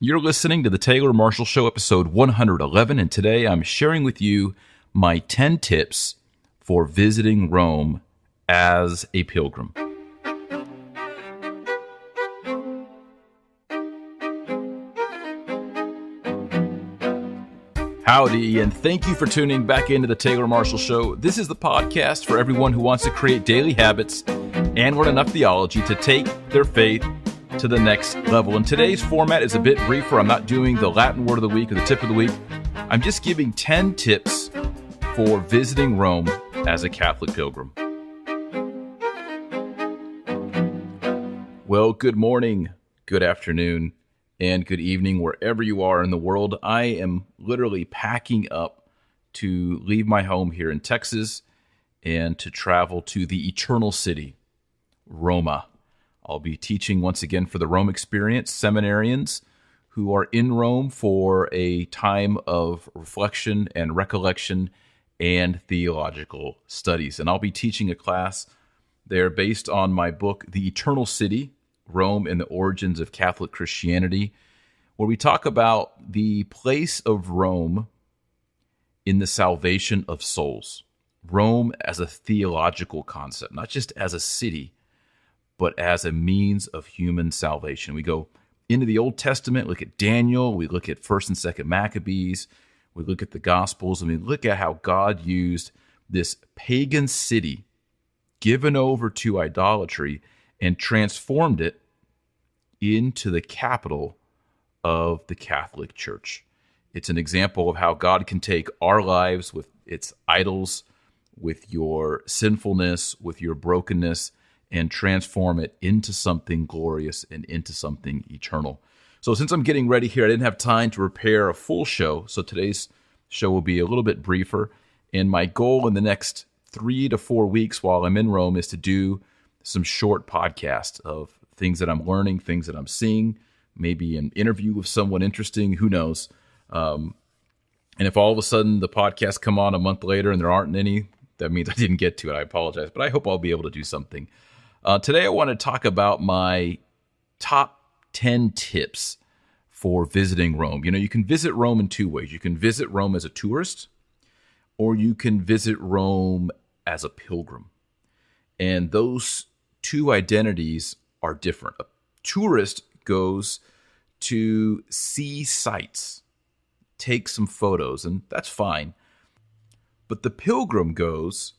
You're listening to the Taylor Marshall Show, episode 111, and today I'm sharing with you my 10 tips for visiting Rome as a pilgrim. Howdy, and thank you for tuning back into the Taylor Marshall Show. This is the podcast for everyone who wants to create daily habits and learn enough theology to take their faith to the next level. And today's format is a bit briefer. I'm not doing the Latin word of the week or the tip of the week. I'm just giving 10 tips for visiting Rome as a Catholic pilgrim. Well, good morning, good afternoon, and good evening wherever you are in the world. I am literally packing up to leave my home here in Texas and to travel to the eternal city, Roma. I'll be teaching once again for the Rome Experience seminarians who are in Rome for a time of reflection and recollection and theological studies. And I'll be teaching a class there based on my book, The Eternal City, Rome and the Origins of Catholic Christianity, where we talk about the place of Rome in the salvation of souls. Rome as a theological concept, not just as a city, but as a means of human salvation. We go into the Old Testament, look at Daniel, we look at 1st and 2nd Maccabees, we look at the Gospels, and we look at how God used this pagan city given over to idolatry and transformed it into the capital of the Catholic Church. It's an example of how God can take our lives with its idols, with your sinfulness, with your brokenness, and transform it into something glorious and into something eternal. So since I'm getting ready here, I didn't have time to prepare a full show, so today's show will be a little bit briefer. And my goal in the next 3 to 4 weeks while I'm in Rome is to do some short podcasts of things that I'm learning, things that I'm seeing, maybe an interview with someone interesting, who knows. And if all of a sudden the podcasts come on a month later and there aren't any, that means I didn't get to it. I apologize, but I hope I'll be able to do something. Today I want to talk about my top 10 tips for visiting Rome. You know, you can visit Rome in two ways. You can visit Rome as a tourist, or you can visit Rome as a pilgrim. And those two identities are different. A tourist goes to see sights, take some photos, and that's fine. But the pilgrim goes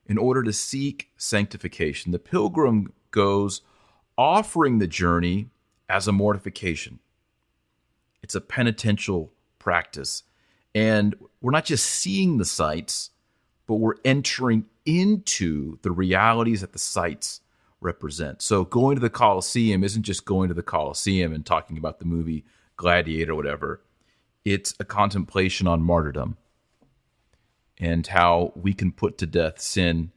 in order to seek sanctification. The pilgrim goes offering the journey as a mortification. It's a penitential practice. And we're not just seeing the sights, but we're entering into the realities that the sights represent. So going to the Colosseum isn't just going to the Colosseum and talking about the movie Gladiator or whatever. It's a contemplation on martyrdom and how we can put to death sin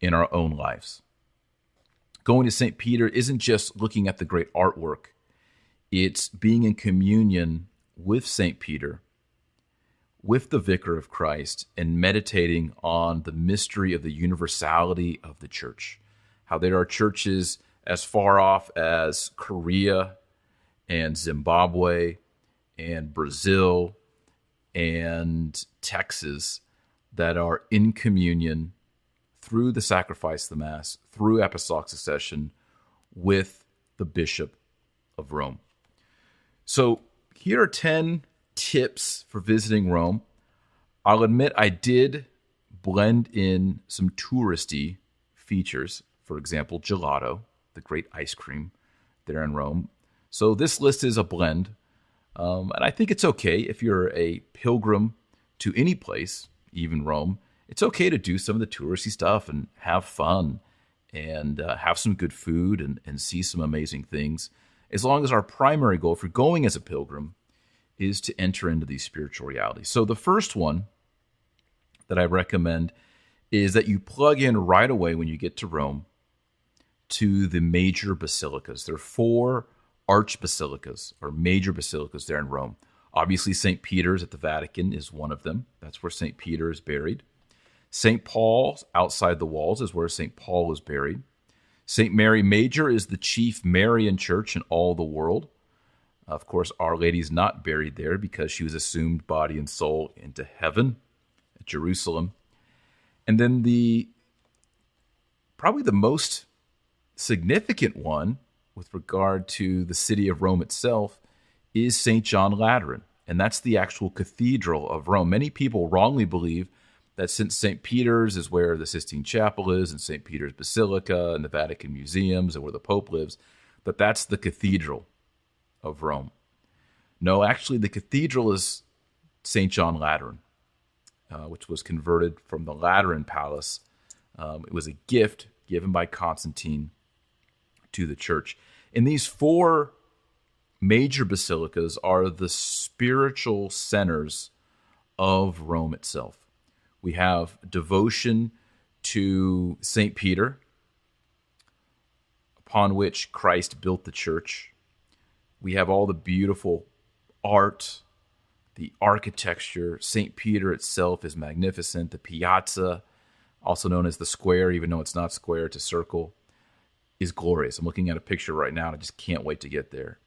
in our own lives. Going to St. Peter isn't just looking at the great artwork. It's being in communion with St. Peter, with the Vicar of Christ, and meditating on the mystery of the universality of the church. How there are churches as far off as Korea and Zimbabwe and Brazil and Texas that are in communion through the sacrifice of the Mass, through apostolic succession with the Bishop of Rome. So here are 10 tips for visiting Rome. I'll admit I did blend in some touristy features. For example, Gelato, the great ice cream there in Rome. So this list is a blend. And I think it's okay if you're a pilgrim to any place, even Rome. It's okay to do some of the touristy stuff and have fun and have some good food and see some amazing things, as long as our primary goal, if you're going as a pilgrim, is to enter into these spiritual realities. So the first one that I recommend is that you plug in right away when you get to Rome to the major basilicas. There are 4 archbasilicas or major basilicas there in Rome. Obviously, St. Peter's at the Vatican is one of them. That's where St. Peter is buried. St. Paul's outside the walls is where St. Paul is buried. St. Mary Major is the chief Marian church in all the world. Of course, Our Lady's not buried there because she was assumed body and soul into heaven at Jerusalem. And then probably the most significant one with regard to the city of Rome itself is St. John Lateran. And that's the actual cathedral of Rome. Many people wrongly believe that since St. Peter's is where the Sistine Chapel is, and St. Peter's Basilica and the Vatican Museums and where the Pope lives, that that's the cathedral of Rome. No, actually, the cathedral is St. John Lateran, which was converted from the Lateran Palace. It was a gift given by Constantine to the church. And these four major basilicas are the spiritual centers of Rome itself. We have devotion to St. Peter, upon which Christ built the church. We have all the beautiful art, the architecture. St. Peter itself is magnificent. The piazza, also known as the square, even though it's not square, it's a circle, is glorious. I'm looking at a picture right now, and I just can't wait to get there.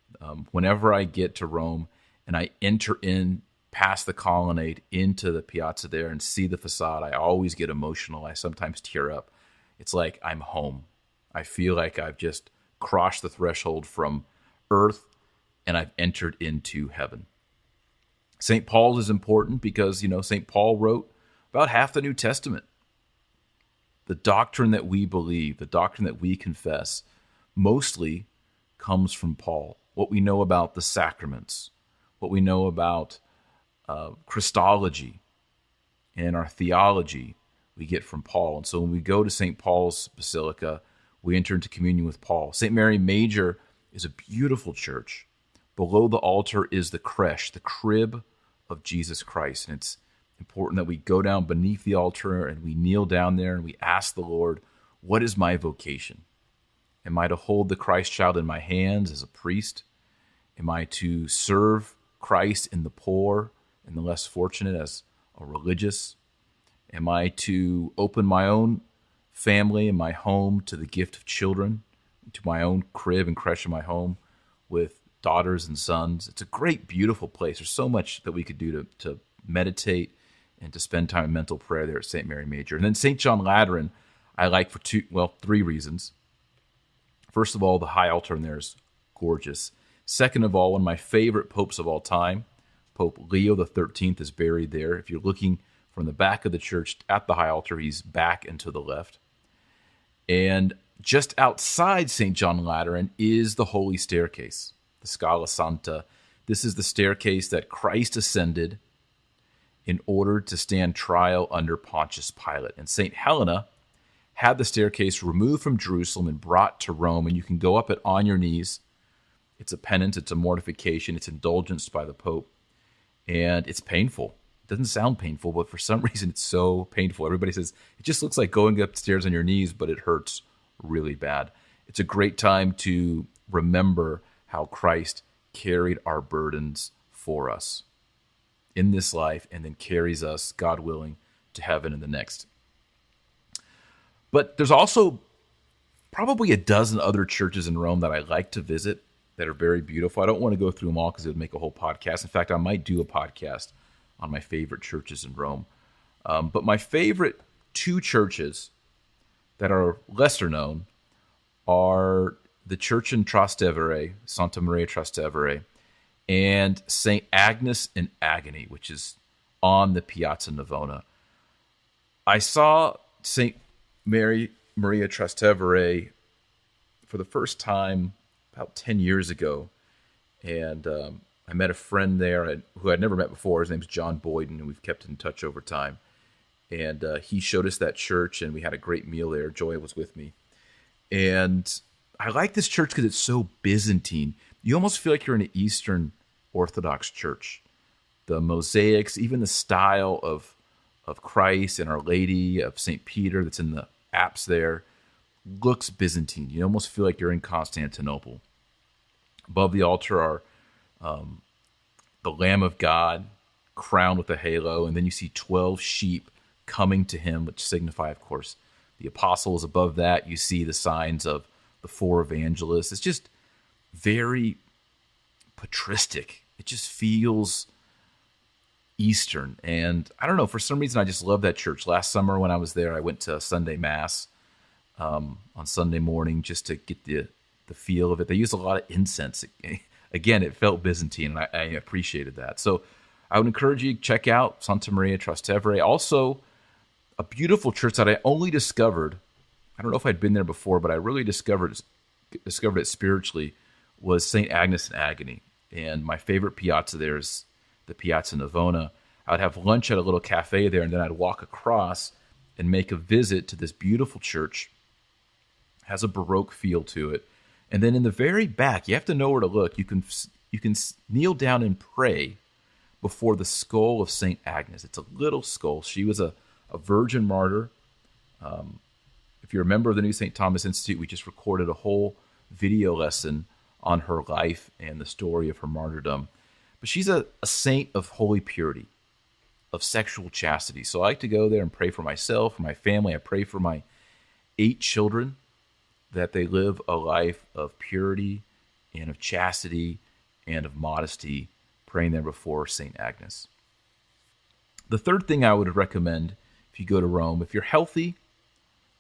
Whenever I get to Rome and I enter in past the colonnade into the piazza there and see the facade, I always get emotional. I sometimes tear up. It's like I'm home. I feel like I've just crossed the threshold from earth and I've entered into heaven. St. Paul's is important because, St. Paul wrote about half the New Testament. The doctrine that we believe, the doctrine that we confess, mostly comes from Paul. What we know about the sacraments, what we know about Christology and our theology, we get from Paul. And so when we go to St. Paul's Basilica, we enter into communion with Paul. St. Mary Major is a beautiful church. Below the altar is the creche, the crib of Jesus Christ. And it's important that we go down beneath the altar and we kneel down there and we ask the Lord, what is my vocation? Am I to hold the Christ child in my hands as a priest? Am I to serve Christ in the poor and the less fortunate as a religious? Am I to open my own family and my home to the gift of children, to my own crib and creche in my home with daughters and sons? It's a great, beautiful place. There's so much that we could do to meditate and to spend time in mental prayer there at St. Mary Major. And then St. John Lateran, I like for three reasons. First of all, the high altar in there is gorgeous. Second of all, one of my favorite popes of all time, Pope Leo XIII, is buried there. If you're looking from the back of the church at the high altar, he's back and to the left. And just outside St. John Lateran is the Holy Staircase, the Scala Santa. This is the staircase that Christ ascended in order to stand trial under Pontius Pilate. And St. Helena had the staircase removed from Jerusalem and brought to Rome, and you can go up it on your knees. It's a penance, it's a mortification, it's indulgenced by the Pope, and it's painful. It doesn't sound painful, but for some reason it's so painful. Everybody says it just looks like going upstairs on your knees, but it hurts really bad. It's a great time to remember how Christ carried our burdens for us in this life and then carries us, God willing, to heaven in the next. But there's also probably a dozen other churches in Rome that I like to visit that are very beautiful. I don't want to go through them all because it would make a whole podcast. In fact, I might do a podcast on my favorite churches in Rome. But my favorite two churches that are lesser known are the church in Trastevere, Santa Maria Trastevere, and St. Agnes in Agony, which is on the Piazza Navona. I saw St. Maria Trastevere for the first time about 10 years ago, and I met a friend there who I'd never met before. His name's John Boyden, and we've kept in touch over time. And he showed us that church, and we had a great meal there. Joy was with me. And I like this church because it's so Byzantine. You almost feel like you're in an Eastern Orthodox church. The mosaics, even the style of Christ and Our Lady, of St. Peter that's in the apse there, looks Byzantine. You almost feel like you're in Constantinople. Above the altar are the Lamb of God crowned with a halo, and then you see 12 sheep coming to him, which signify, of course, the apostles. Above that, you see the signs of the four evangelists. It's just very patristic. It just feels Eastern. And I don't know, for some reason, I just love that church. Last summer when I was there, I went to Sunday Mass on Sunday morning just to get the feel of it. They use a lot of incense. Again, it felt Byzantine, and I appreciated that. So I would encourage you to check out Santa Maria Trastevere. Also, a beautiful church that I only discovered, I don't know if I'd been there before, but I really discovered it spiritually, was St. Agnes in Agony. And my favorite piazza there is the Piazza Navona. I would have lunch at a little cafe there, and then I'd walk across and make a visit to this beautiful church. It has a Baroque feel to it. And then in the very back, you have to know where to look. You can kneel down and pray before the skull of St. Agnes. It's a little skull. She was a virgin martyr. If you're a member of the New St. Thomas Institute, we just recorded a whole video lesson on her life and the story of her martyrdom. But she's a saint of holy purity, of sexual chastity. So I like to go there and pray for myself, for my family. I pray for my 8 children, that they live a life of purity and of chastity and of modesty, praying there before St. Agnes. The third thing I would recommend if you go to Rome, if you're healthy,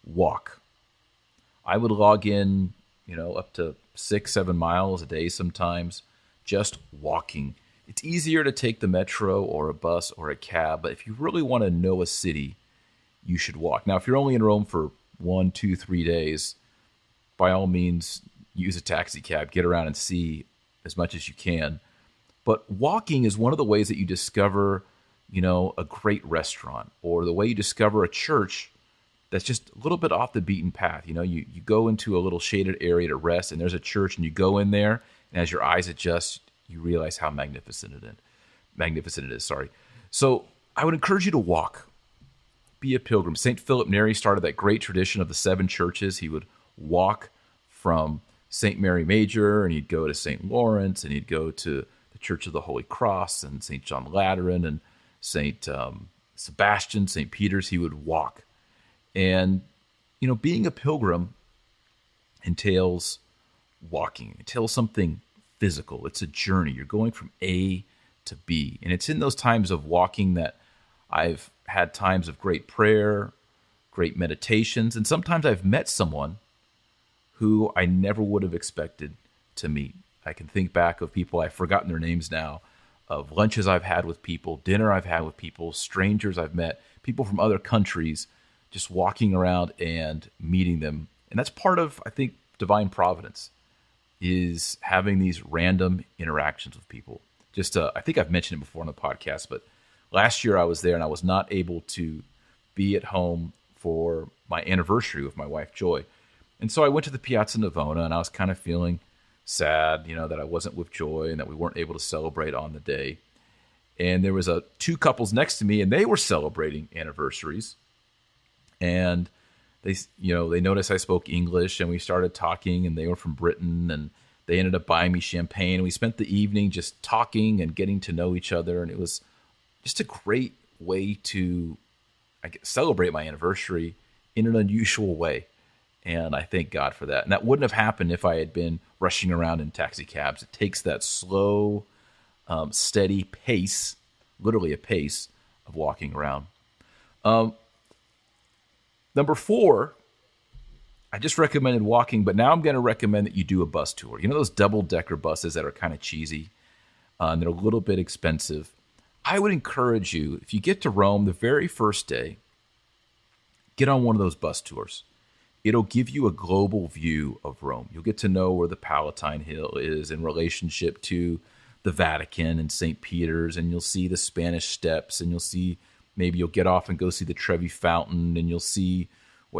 walk. I would log in, up to 6-7 miles a day sometimes, just walking. It's easier to take the metro or a bus or a cab, but if you really want to know a city, you should walk. Now, if you're only in Rome for 1, 2, 3 days, by all means, use a taxi cab, get around and see as much as you can. But walking is one of the ways that you discover, a great restaurant, or the way you discover a church that's just a little bit off the beaten path. You go into a little shaded area to rest, and there's a church, and you go in there, and as your eyes adjust, you realize how magnificent it is. So I would encourage you to walk. Be a pilgrim. St. Philip Neri started that great tradition of the 7 churches. He would walk from St. Mary Major, and he'd go to St. Lawrence, and he'd go to the Church of the Holy Cross, and St. John Lateran, and St. Sebastian, St. Peter's. He would walk. And, being a pilgrim entails walking. It entails something physical. It's a journey. You're going from A to B. And it's in those times of walking that I've had times of great prayer, great meditations, and sometimes I've met someone who I never would have expected to meet. I can think back of people, I've forgotten their names now, of lunches I've had with people, dinner I've had with people, strangers I've met, people from other countries, just walking around and meeting them. And that's part of, I think, divine providence, is having these random interactions with people. I think I've mentioned it before on the podcast, but last year I was there and I was not able to be at home for my anniversary with my wife, Joy. And so I went to the Piazza Navona, and I was kind of feeling sad, that I wasn't with Joy and that we weren't able to celebrate on the day. And there was 2 couples next to me, and they were celebrating anniversaries. And they noticed I spoke English, and we started talking, and they were from Britain, and they ended up buying me champagne. And we spent the evening just talking and getting to know each other. And it was just a great way to celebrate my anniversary in an unusual way. And I thank God for that. And that wouldn't have happened if I had been rushing around in taxi cabs. It takes that slow, steady pace, literally a pace, of walking around. Number 4, I just recommended walking, but now I'm going to recommend that you do a bus tour. Those double-decker buses that are kind of cheesy, and they're a little bit expensive. I would encourage you, if you get to Rome the very first day, get on one of those bus tours. It'll give you a global view of Rome. You'll get to know where the Palatine Hill is in relationship to the Vatican and St. Peter's, and you'll see the Spanish Steps, and maybe you'll get off and go see the Trevi Fountain, and you'll see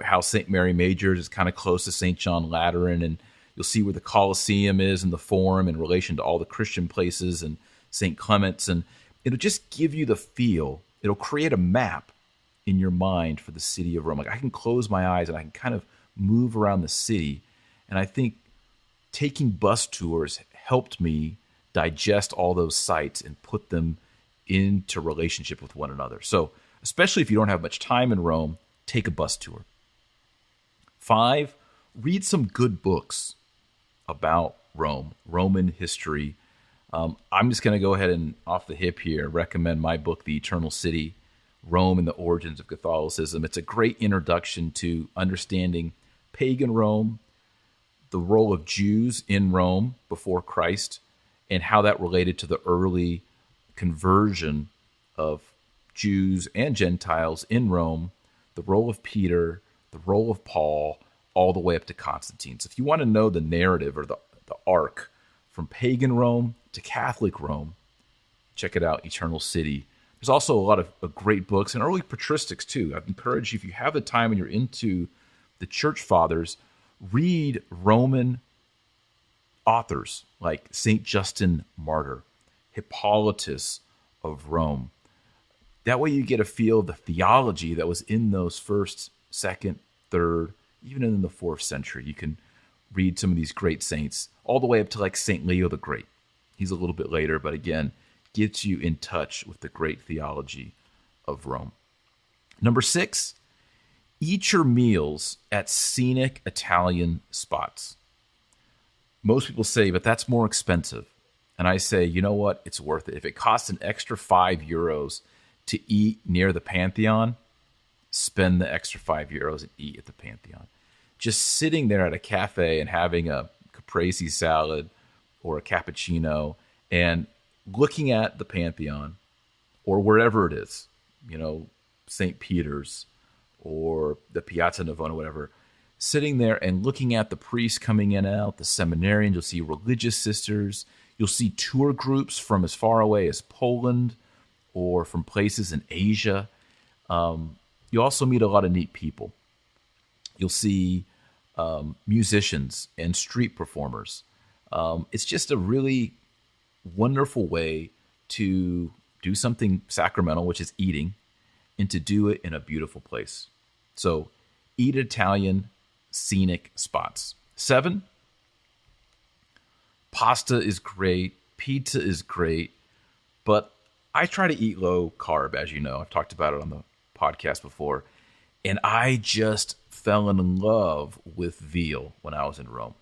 how St. Mary Major is kind of close to St. John Lateran, and you'll see where the Colosseum is and the Forum in relation to all the Christian places and St. Clement's, and it'll just give you the feel. It'll create a map in your mind for the city of Rome. Like, I can close my eyes and I can kind of move around the city. And I think taking bus tours helped me digest all those sites and put them into relationship with one another. So especially if you don't have much time in Rome, take a bus tour. 5, read some good books about Rome, Roman history. I'm just going to go ahead and off the hip here recommend my book, The Eternal City, Rome and the Origins of Catholicism. It's a great introduction to understanding pagan Rome, the role of Jews in Rome before Christ, and how that related to the early conversion of Jews and Gentiles in Rome, the role of Peter, the role of Paul, all the way up to Constantine. So if you want to know the narrative or the arc from pagan Rome to Catholic Rome, check it out, Eternal City. There's also a lot of great books and early patristics too. I'd encourage you, if you have the time and you're into the church fathers, read Roman authors like St. Justin Martyr, Hippolytus of Rome. That way you get a feel of the theology that was in those first, second, third, even in the 4th century. You can read some of these great saints all the way up to like St. Leo the Great. He's a little bit later, but again, gets you in touch with the great theology of Rome. Number 6, eat your meals at scenic Italian spots. Most people say, but that's more expensive. And I say, you know what? It's worth it. If it costs an extra €5 to eat near the Pantheon, spend the extra €5 and eat at the Pantheon. Just sitting there at a cafe and having a caprese salad or a cappuccino and looking at the Pantheon or wherever it is, St. Peter's or the Piazza Navona, whatever, sitting there and looking at the priests coming in and out, the seminarians, you'll see religious sisters, you'll see tour groups from as far away as Poland or from places in Asia. You also meet a lot of neat people. You'll see musicians and street performers. It's just a really wonderful way to do something sacramental, which is eating, and to do it in a beautiful place. So eat Italian scenic spots. 7, pasta is great. Pizza is great. But I try to eat low carb, as you know. I've talked about it on the podcast before. And I just fell in love with veal when I was in Rome.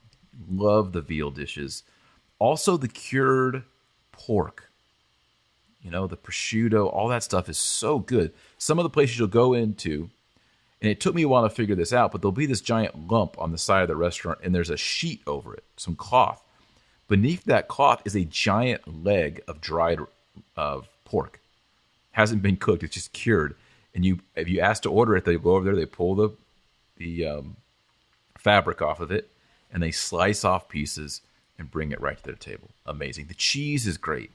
Love the veal dishes. Also the cured pork. The prosciutto, all that stuff is so good. Some of the places you'll go into, and it took me a while to figure this out, but there'll be this giant lump on the side of the restaurant, and there's a sheet over it, some cloth. Beneath that cloth is a giant leg of dried pork. Hasn't been cooked, it's just cured. And if you ask to order it, they go over there, they pull the fabric off of it, and they slice off pieces and bring it right to their table. Amazing. The cheese is great.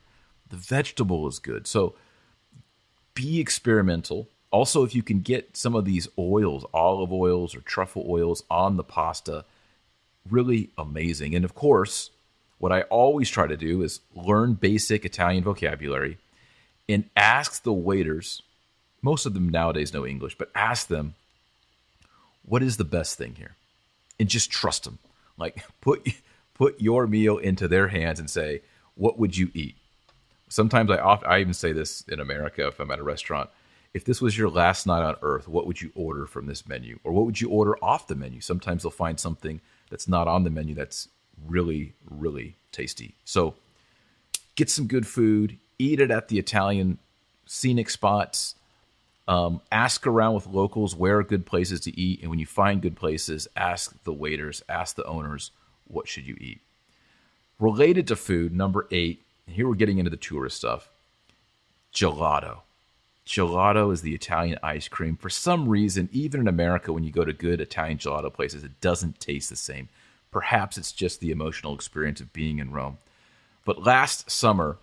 The vegetable is good. So be experimental. Also, if you can get some of these oils, olive oils or truffle oils on the pasta, really amazing. And of course, what I always try to do is learn basic Italian vocabulary and ask the waiters, most of them nowadays know English, but ask them, what is the best thing here? And just trust them. Like put your meal into their hands and say, what would you eat? Sometimes I even say this in America if I'm at a restaurant. If this was your last night on earth, what would you order from this menu? Or what would you order off the menu? Sometimes they'll find something that's not on the menu that's really, really tasty. So get some good food. Eat it at the Italian scenic spots. Ask around with locals where are good places to eat. And when you find good places, ask the waiters, ask the owners, what should you eat? Related to food, number 8, and here we're getting into the tourist stuff, gelato. Gelato is the Italian ice cream. For some reason, even in America, when you go to good Italian gelato places, it doesn't taste the same. Perhaps it's just the emotional experience of being in Rome. But last summer,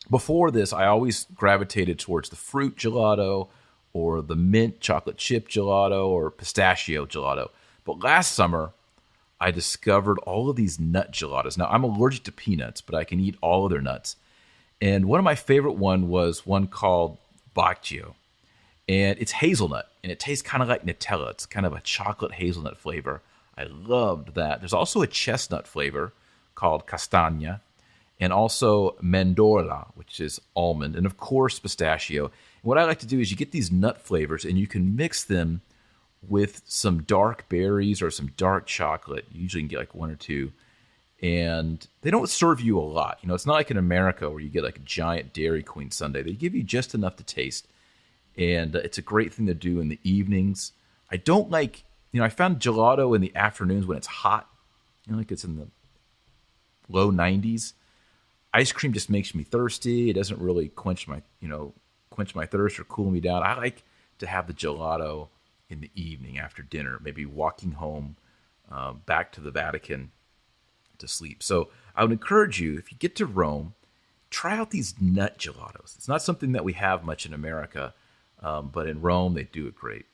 before this, I always gravitated towards the fruit gelato or the mint chocolate chip gelato or pistachio gelato. But last summer, I discovered all of these nut gelatos. Now, I'm allergic to peanuts, but I can eat all of their nuts. And one of my favorite one was one called Baccio. And it's hazelnut, and it tastes kind of like Nutella. It's kind of a chocolate hazelnut flavor. I loved that. There's also a chestnut flavor called Castagna, and also Mandorla, which is almond, and of course pistachio. And what I like to do is you get these nut flavors, and you can mix them with some dark berries or some dark chocolate. You usually can get like one or two. And they don't serve you a lot. It's not like in America where you get like a giant Dairy Queen sundae. They give you just enough to taste. And it's a great thing to do in the evenings. I don't like, I found gelato in the afternoons when it's hot, like it's in the low 90s. Ice cream just makes me thirsty. It doesn't really quench my thirst or cool me down. I like to have the gelato in the evening after dinner, maybe walking home back to the Vatican to sleep. So I would encourage you, if you get to Rome, try out these nut gelatos. It's not something that we have much in America, but in Rome, they do it great.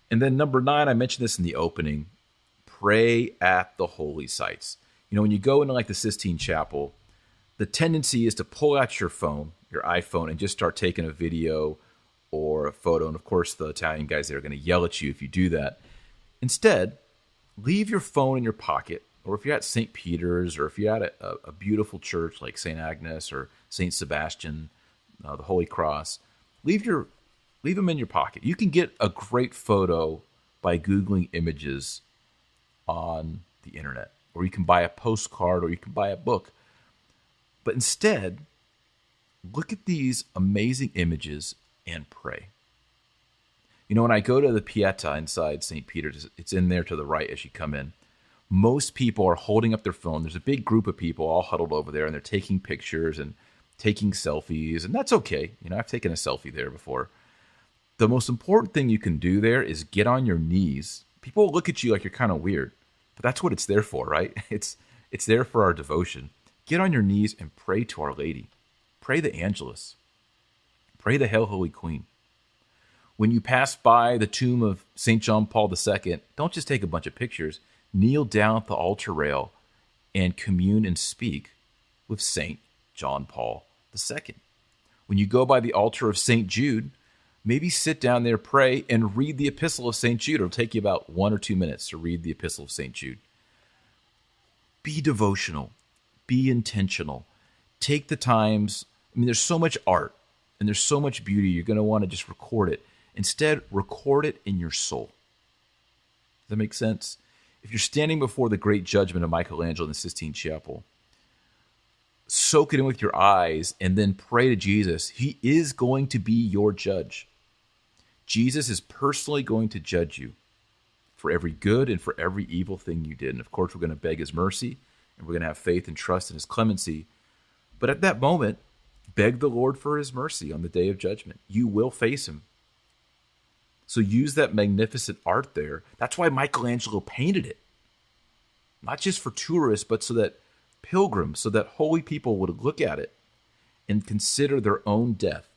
And then number 9, I mentioned this in the opening, pray at the holy sites. When you go into like the Sistine Chapel, the tendency is to pull out your phone, your iPhone, and just start taking a video or a photo. And of course, the Italian guys there are going to yell at you if you do that. Instead, leave your phone in your pocket. Or if you're at St. Peter's, or if you're at a beautiful church like St. Agnes or St. Sebastian, the Holy Cross, leave them in your pocket. You can get a great photo by Googling images on the internet. Or you can buy a postcard, or you can buy a book. But instead, look at these amazing images and pray. When I go to the Pietà inside St. Peter's, it's in there to the right as you come in. Most people are holding up their phone. There's a big group of people all huddled over there, and they're taking pictures and taking selfies, and that's okay. I've taken a selfie there before. The most important thing you can do there is get on your knees. People will look at you like you're kind of weird, but that's what it's there for, right? It's there for our devotion. Get on your knees and pray to Our Lady. Pray the Angelus. Pray the Hail, Holy Queen. When you pass by the tomb of St. John Paul II, don't just take a bunch of pictures. Kneel down at the altar rail and commune and speak with St. John Paul II. When you go by the altar of St. Jude, maybe sit down there, pray, and read the Epistle of St. Jude. It'll take you about 1 or 2 minutes to read the Epistle of St. Jude. Be devotional. Be intentional. Take the times. There's so much art and there's so much beauty. You're going to want to just record it. Instead, record it in your soul. Does that make sense? If you're standing before the great judgment of Michelangelo in the Sistine Chapel, soak it in with your eyes and then pray to Jesus. He is going to be your judge. Jesus is personally going to judge you for every good and for every evil thing you did. And of course, we're going to beg his mercy, and we're going to have faith and trust in his clemency. But at that moment, beg the Lord for his mercy on the day of judgment. You will face him. So use that magnificent art there. That's why Michelangelo painted it. Not just for tourists, but so that pilgrims, so that holy people would look at it and consider their own death,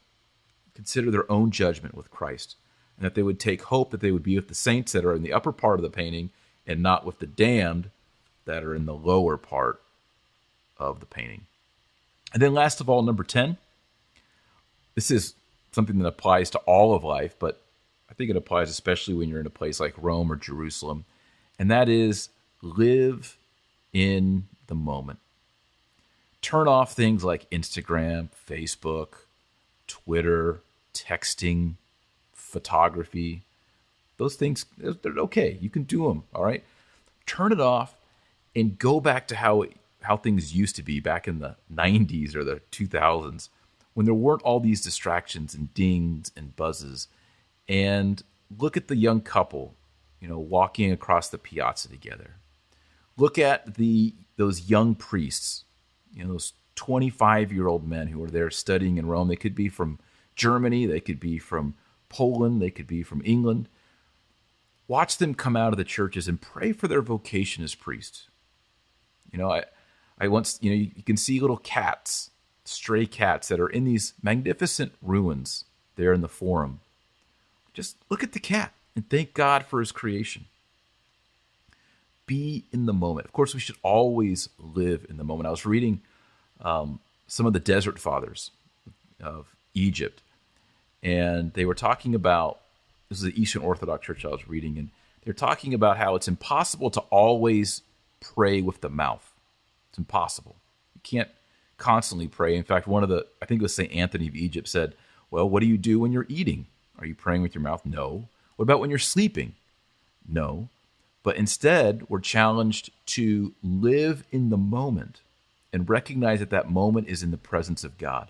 consider their own judgment with Christ, and that they would take hope that they would be with the saints that are in the upper part of the painting and not with the damned that are in the lower part of the painting. And then last of all, number 10, this is something that applies to all of life, but I think it applies especially when you're in a place like Rome or Jerusalem, and that is live in the moment. Turn off things like Instagram, Facebook, Twitter, texting, photography. Those things, they're okay. You can do them, all right? Turn it off and go back to how things used to be back in the 90s or the 2000s when there weren't all these distractions and dings and buzzes. And look at the young couple, walking across the piazza together. Look at those young priests, those 25-year-old men who are there studying in Rome. They could be from Germany, they could be from Poland, they could be from England. Watch them come out of the churches and pray for their vocation as priests. I once, you can see little cats, stray cats that are in these magnificent ruins there in the Forum. Just look at the cat and thank God for his creation. Be in the moment. Of course, we should always live in the moment. I was reading some of the Desert Fathers of Egypt, and they were talking about, this is the Eastern Orthodox Church I was reading, and they're talking about how it's impossible to always pray with the mouth. It's impossible. You can't constantly pray. In fact, I think it was St. Anthony of Egypt said, well, what do you do when you're eating? Are you praying with your mouth? No. What about when you're sleeping? No. But instead, we're challenged to live in the moment and recognize that that moment is in the presence of God.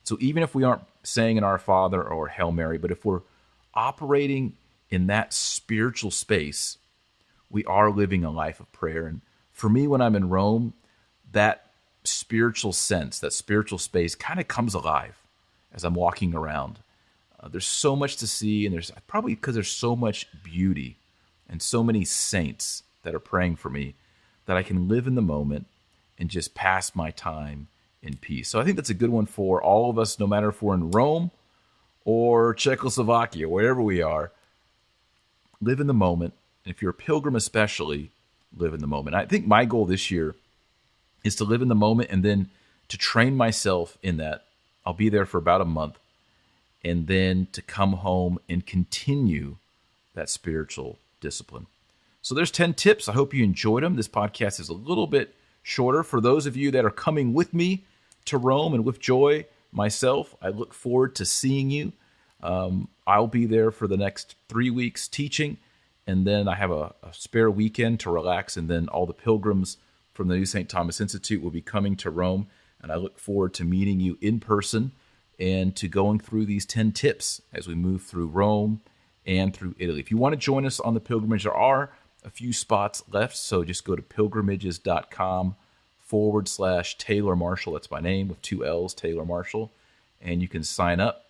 So even if we aren't saying an Our Father or Hail Mary, but if we're operating in that spiritual space, we are living a life of prayer. And for me, when I'm in Rome, that spiritual sense, that spiritual space kind of comes alive as I'm walking around. There's so much to see, and there's probably because there's so much beauty and so many saints that are praying for me that I can live in the moment and just pass my time in peace. So I think that's a good one for all of us, no matter if we're in Rome or Czechoslovakia, wherever we are. Live in the moment. And if you're a pilgrim especially, live in the moment. I think my goal this year is to live in the moment and then to train myself in that. I'll be there for about a month, and then to come home and continue that spiritual discipline. So there's 10 tips. I hope you enjoyed them. This podcast is a little bit shorter. For those of you that are coming with me to Rome and with Joy, myself, I look forward to seeing you. I'll be there for the next 3 weeks teaching, and then I have a spare weekend to relax, and then all the pilgrims from the New St. Thomas Institute will be coming to Rome, and I look forward to meeting you in person and to going through these 10 tips as we move through Rome and through Italy. If you want to join us on the pilgrimage, there are a few spots left, so just go to pilgrimages.com/Taylor Marshall. That's my name with 2 L's, Taylor Marshall, and you can sign up.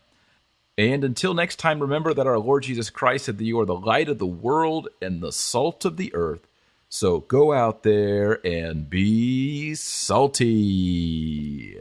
And until next time, remember that our Lord Jesus Christ said that you are the light of the world and the salt of the earth. So go out there and be salty.